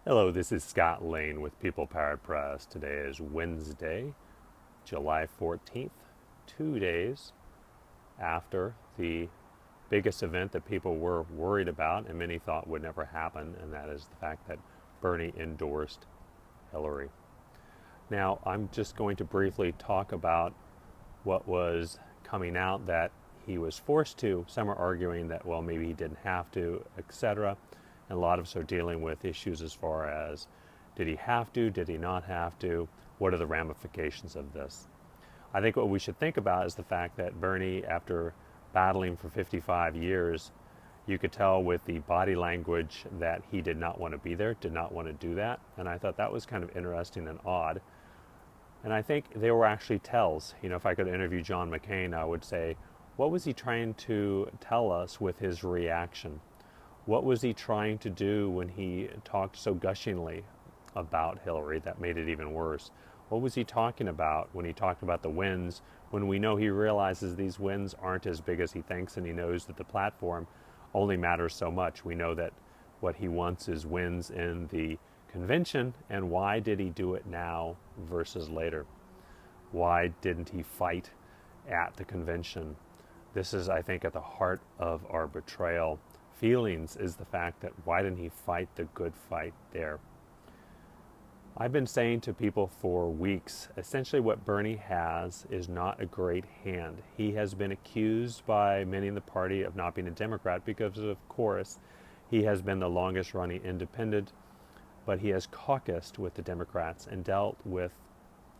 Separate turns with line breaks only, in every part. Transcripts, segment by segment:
Hello, this is Scott Lane with People Powered Press. Today is Wednesday, July 14th, 2 days after the biggest event that people were worried about and many thought would never happen, and that is the fact that Bernie endorsed Hillary. Now, I'm just going to briefly talk about what was coming out that he was forced to. Some are arguing that, well, maybe he didn't have to, etc. And a lot of us are dealing with issues as far as, did he have to, did he not have to, what are the ramifications of this? I think what we should think about is the fact that Bernie, after battling for 55 years, you could tell with the body language that he did not want to be there, did not want to do that. And I thought that was kind of interesting and odd. And I think there were actually tells. You know, if I could interview John McCain, I would say, what was he trying to tell us with his reaction? What was he trying to do when he talked so gushingly about Hillary that made it even worse? What was he talking about when he talked about the wins, when we know he realizes these wins aren't as big as he thinks, and he knows that the platform only matters so much? We know that what he wants is wins in the convention, and why did he do it now versus later? Why didn't he fight at the convention? This is, I think, at the heart of our betrayal feelings, is the fact that why didn't he fight the good fight there? I've been saying to people for weeks, essentially what Bernie has is not a great hand. He has been accused by many in the party of not being a Democrat because, of course, he has been the longest running independent, but he has caucused with the Democrats and dealt with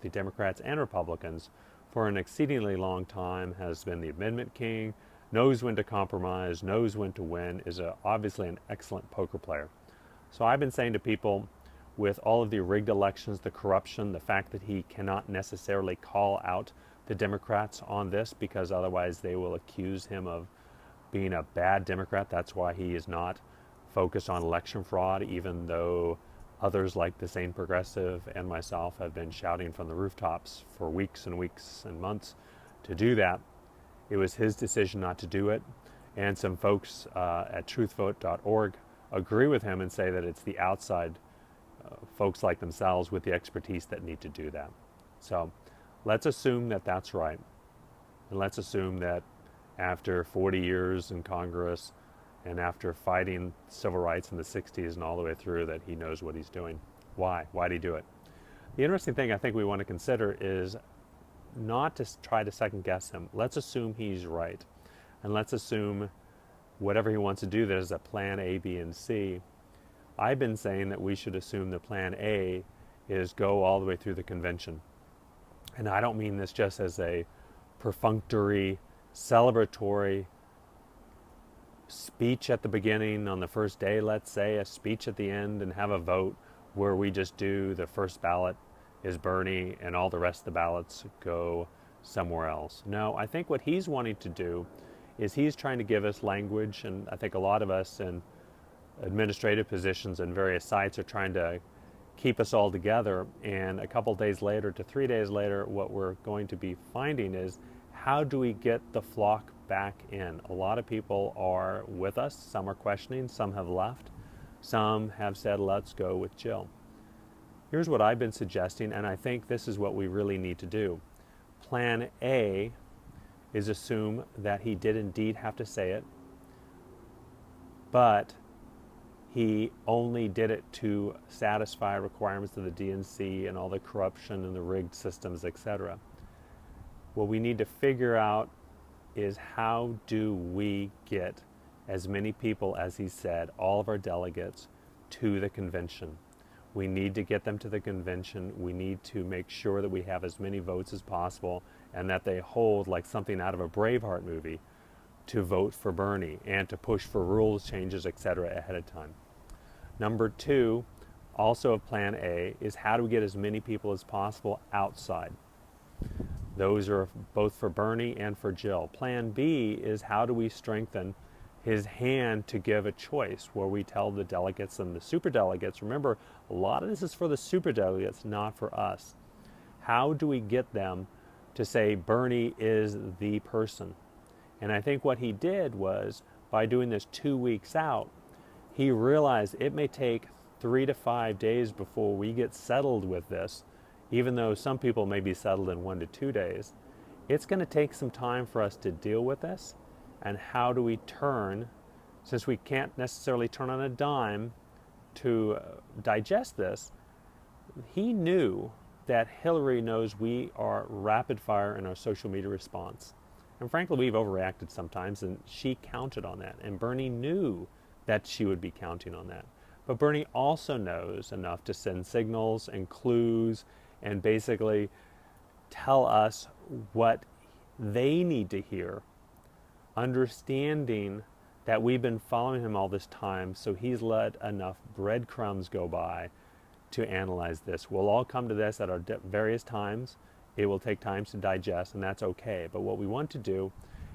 the Democrats and Republicans for an exceedingly long time, has been the amendment king, knows when to compromise, knows when to win, is obviously an excellent poker player. So I've been saying to people, with all of the rigged elections, the corruption, the fact that he cannot necessarily call out the Democrats on this because otherwise they will accuse him of being a bad Democrat. That's why he is not focused on election fraud, even though others like the Sane Progressive and myself have been shouting from the rooftops for weeks and weeks and months to do that. It was his decision not to do it, and some folks at truthvote.org agree with him and say that it's the outside folks like themselves with the expertise that need to do that. So let's assume that that's right, and let's assume that after 40 years in Congress and after fighting civil rights in the 60s and all the way through, that he knows what he's doing. Why? Why did he do it? The interesting thing I think we want to consider is not to try to second guess him. Let's assume he's right. And let's assume whatever he wants to do, there's a plan A, B, and C. I've been saying that we should assume that plan A is go all the way through the convention. And I don't mean this just as a perfunctory, celebratory speech at the beginning on the first day, let's say, a speech at the end, and have a vote where we just do the first ballot is Bernie and all the rest of the ballots go somewhere else. No, I think what he's wanting to do is he's trying to give us language, and I think a lot of us in administrative positions and various sites are trying to keep us all together, and a couple days later to 3 days later, what we're going to be finding is, how do we get the flock back in? A lot of people are with us, some are questioning, some have left, some have said, let's go with Jill. Here's what I've been suggesting, and I think this is what we really need to do. Plan A is assume that he did indeed have to say it, but he only did it to satisfy requirements of the DNC and all the corruption and the rigged systems, etc. What we need to figure out is, how do we get as many people, as he said, all of our delegates, to the convention? We need to get them to the convention. We need to make sure that we have as many votes as possible, and that they hold, like something out of a Braveheart movie, to vote for Bernie and to push for rules changes, etc. ahead of time. Number two, also of plan A, is how do we get as many people as possible outside? Those are both for Bernie and for Jill. Plan B is, how do we strengthen his hand to give a choice, where we tell the delegates and the superdelegates, remember, a lot of this is for the superdelegates, not for us. How do we get them to say Bernie is the person? And I think what he did was, by doing this 2 weeks out, he realized it may take 3 to 5 days before we get settled with this, even though some people may be settled in 1 to 2 days. It's going to take some time for us to deal with this. And how do we turn, since we can't necessarily turn on a dime to digest this? He knew that Hillary knows we are rapid fire in our social media response. And frankly, we've overreacted sometimes, and she counted on that. And Bernie knew that she would be counting on that. But Bernie also knows enough to send signals and clues and basically tell us what they need to hear, understanding that we've been following him all this time, so he's let enough breadcrumbs go by to analyze this. We'll all come to this at our various times. It will take time to digest, and that's okay. But what we want to do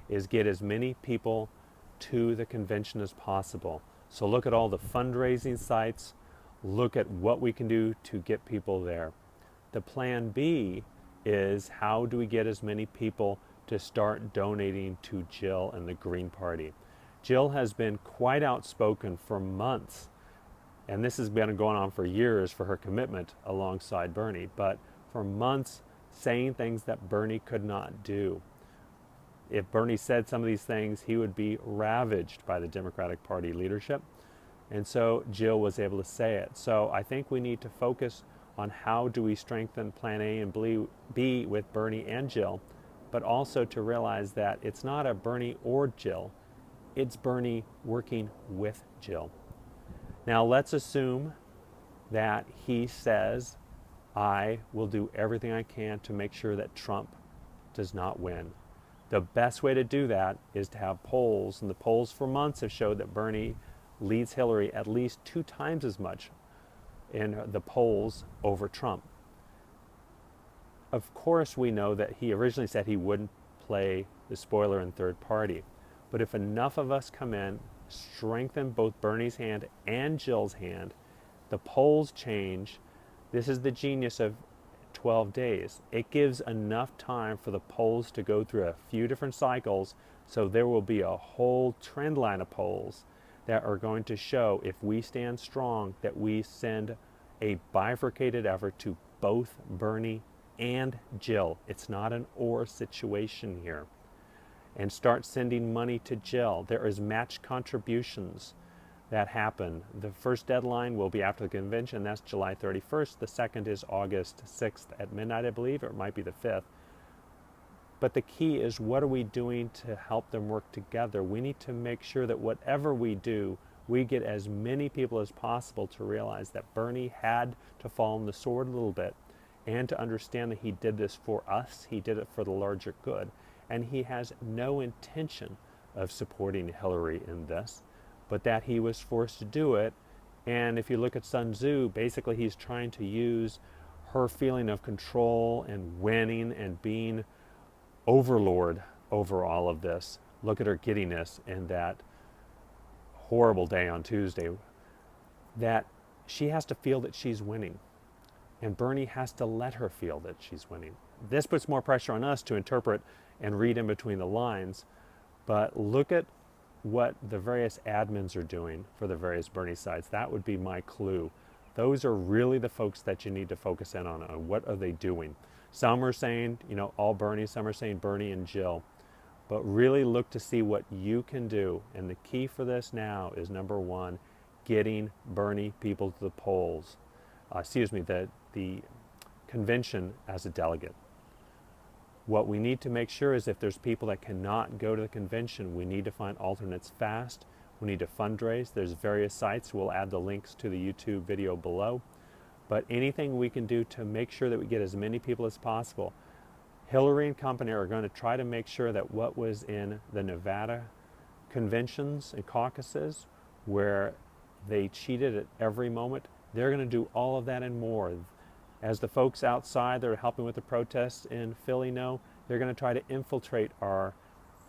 is get as many people to the convention as possible. So look at all the fundraising sites, look at what we can do to get people there. The plan B is, how do we get as many people to start donating to Jill and the Green Party? Jill has been quite outspoken for months, and this has been going on for years for her commitment alongside Bernie, but for months saying things that Bernie could not do. If Bernie said some of these things, he would be ravaged by the Democratic Party leadership. And so Jill was able to say it. So I think we need to focus on how do we strengthen Plan A and B with Bernie and Jill, but also to realize that it's not a Bernie or Jill, it's Bernie working with Jill. Now let's assume that he says, I will do everything I can to make sure that Trump does not win. The best way to do that is to have polls, and the polls for months have showed that Bernie leads Hillary at least 2 times as much in the polls over Trump. Of course, we know that he originally said he wouldn't play the spoiler in third party, but if enough of us come in, strengthen both Bernie's hand and Jill's hand, the polls change. This is the genius of 12 days. It gives enough time for the polls to go through a few different cycles, so there will be a whole trend line of polls that are going to show, if we stand strong, that we send a bifurcated effort to both Bernie and Jill. It's not an or situation here. And start sending money to Jill. There is match contributions that happen. The first deadline will be after the convention. That's July 31st. The second is August 6th at midnight, I believe, or it might be the 5th. But the key is, what are we doing to help them work together? We need to make sure that whatever we do, we get as many people as possible to realize that Bernie had to fall on the sword a little bit and to understand that he did this for us. He did it for the larger good. And he has no intention of supporting Hillary in this, but that he was forced to do it. And if you look at Sun Tzu, basically he's trying to use her feeling of control and winning and being overlord over all of this. Look at her giddiness in that horrible day on Tuesday, that she has to feel that she's winning. And Bernie has to let her feel that she's winning. This puts more pressure on us to interpret and read in between the lines, but look at what the various admins are doing for the various Bernie sides. That would be my clue. Those are really the folks that you need to focus in on what are they doing. Some are saying, all Bernie, some are saying Bernie and Jill, but really look to see what you can do. And the key for this now is, number one, getting Bernie people to the polls. The convention as a delegate. What we need to make sure is, if there's people that cannot go to the convention, we need to find alternates fast. We need to fundraise. There's various sites. We'll add the links to the YouTube video below. But anything we can do to make sure that we get as many people as possible. Hillary and company are going to try to make sure that what was in the Nevada conventions and caucuses, where they cheated at every moment, they're going to do all of that and more. As the folks outside that are helping with the protests in Philly know, they're going to try to infiltrate our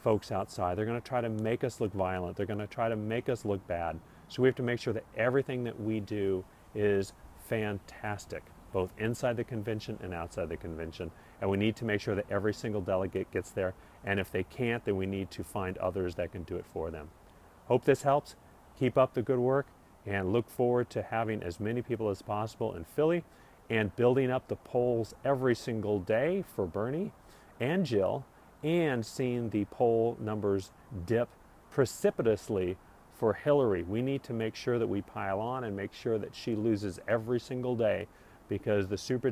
folks outside. They're going to try to make us look violent. They're going to try to make us look bad. So we have to make sure that everything that we do is fantastic, both inside the convention and outside the convention. And we need to make sure that every single delegate gets there. And if they can't, then we need to find others that can do it for them. Hope this helps. Keep up the good work. and look forward to having as many people as possible in Philly and building up the polls every single day for Bernie and Jill, and seeing the poll numbers dip precipitously for Hillary. We need to make sure that we pile on and make sure that she loses every single day, because the super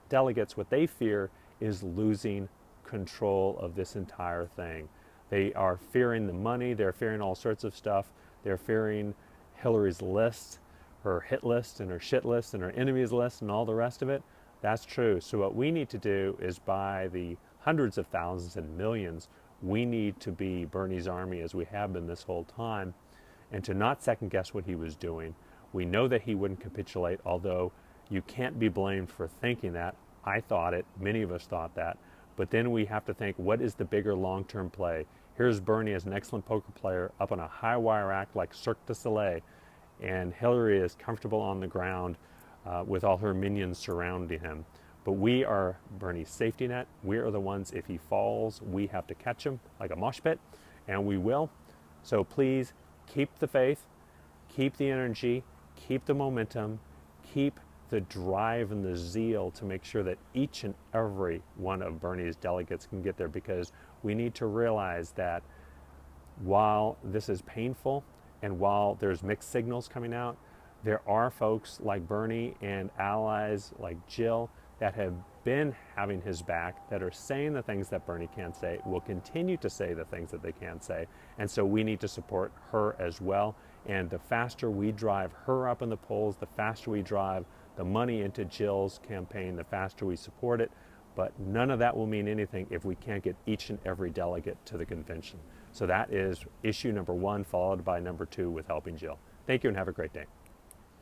delegates, what they fear is losing control of this entire thing. They are fearing the money, they're fearing all sorts of stuff, they're fearing Hillary's list, her hit list and her shit list and her enemies list and all the rest of it. That's true. So what we need to do is, by the hundreds of thousands and millions, we need to be Bernie's army, as we have been this whole time, and to not second guess what he was doing. We know that he wouldn't capitulate, although you can't be blamed for thinking that. I thought it, many of us thought that, but then we have to think, what is the bigger long-term play? Here's Bernie as an excellent poker player up on a high wire act like Cirque du Soleil, and Hillary is comfortable on the ground with all her minions surrounding him. But we are Bernie's safety net. We are the ones, if he falls, we have to catch him like a mosh pit, and we will. So please keep the faith, keep the energy, keep the momentum, keep the drive and the zeal to make sure that each and every one of Bernie's delegates can get there, because we need to realize that while this is painful and while there's mixed signals coming out, there are folks like Bernie and allies like Jill that have been having his back, that are saying the things that Bernie can't say, will continue to say the things that they can't say. And so we need to support her as well. And the faster we drive her up in the polls, the faster we drive the money into Jill's campaign, the faster we support it. But none of that will mean anything if we can't get each and every delegate to the convention. So that is issue number one, followed by number two with helping Jill. Thank you and have a great day.